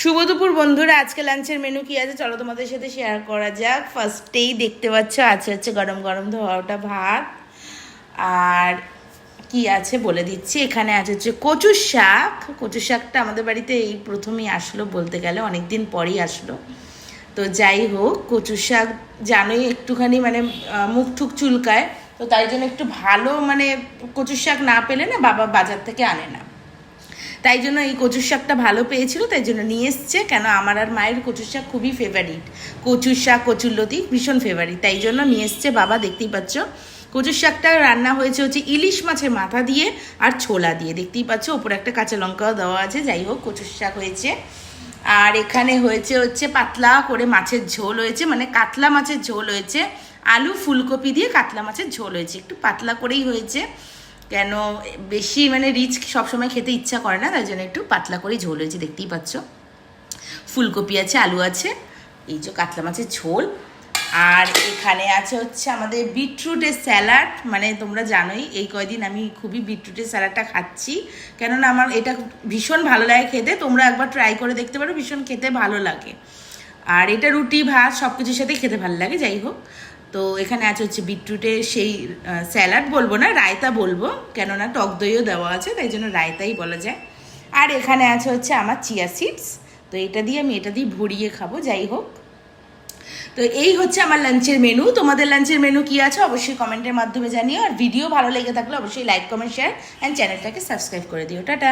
শুভ দুপুর বন্ধুরা, আজকে লাঞ্চের মেনু কি আছে চলো তোমাদের সাথে শেয়ার করা যাক। ফার্স্টেই দেখতে পাচ্ছ আছে হচ্ছে গরম গরম ধোয়া ওটা ভাত। আর কি আছে বলে দিচ্ছি, এখানে আছে হচ্ছে কচুর শাক। কচুর শাকটা আমাদের বাড়িতে এই প্রথমেই আসলো, বলতে গেলে অনেক দিন পরেই আসলো। তো যাই হোক, কচুর শাক জানোই একটুখানি মানে মুখ ঠুক চুলকায়, তো তাই জন্য একটু ভালো মানে কচুর শাক না পেলে না বাবা বাজার থেকে আনে না, তাই জন্য এই কচুর শাকটা ভালো পেয়েছিল, তাই জন্য নিয়ে এসছে। কেন আমার আর মায়ের কচুর শাক খুবই ফেভারিট, কচুর শাক কচুরলতি ভীষণ ফেভারিট, তাই জন্য নিয়ে এসছে বাবা। দেখতেই পাচ্ছ কচুর শাকটা রান্না হয়েছে হচ্ছে ইলিশ মাছের মাথা দিয়ে আর ছোলা দিয়ে, দেখতেই পাচ্ছ ওপরে একটা কাঁচা লঙ্কাও দেওয়া আছে। যাই হোক, কচুর শাক হয়েছে। আর এখানে হয়েছে হচ্ছে পাতলা করে মাছের ঝোল হয়েছে, মানে কাতলা মাছের ঝোল হয়েছে, আলু ফুলকপি দিয়ে কাতলা মাছের ঝোল হয়েছে, একটু পাতলা করেই হয়েছে। কেন বেশি মানে রিচ সবসময় খেতে ইচ্ছা করে না, তাই জন্য একটু পাতলা করেই ঝোল হয়েছে। দেখতেই পাচ্ছ ফুলকপি আছে, আলু আছে, এই যে কাতলা মাছের ঝোল। আর এখানে আছে হচ্ছে আমাদের বিটরুটের স্যালাড। মানে তোমরা জানোই এই কয়দিন আমি খুবই বিটরুটের স্যালাডটা খাচ্ছি, কেননা আমার এটা ভীষণ ভালো লাগে খেতে। তোমরা একবার ট্রাই করে দেখতে পারো, ভীষণ খেতে ভালো লাগে। আর এটা রুটি ভাত সব কিছুর সাথে খেতে ভালো লাগে। যাই হোক, তো এখানে আছে হচ্ছে বিটরুটের সেই স্যালাড বলবো না, রায়তা বলবো, কেননা টক দইও দেওয়া আছে, তাই জন্য রায়তাই বলা যায়। আর এখানে আছে হচ্ছে আমার চিয়া সিডস, তো এটা দিয়ে আমি এটা দিয়ে ভরিয়ে খাবো। যাই হোক, তো এই হচ্ছে আমার লাঞ্চের মেনু। তোমাদের লাঞ্চের মেনু কি আছে অবশ্যই কমেন্টের মাধ্যমে জানিও। আর ভিডিও ভালো লেগে থাকলে অবশ্যই লাইক কমেন্ট শেয়ার অ্যান্ড চ্যানেলটাকে সাবস্ক্রাইব করে দিও। টাটা।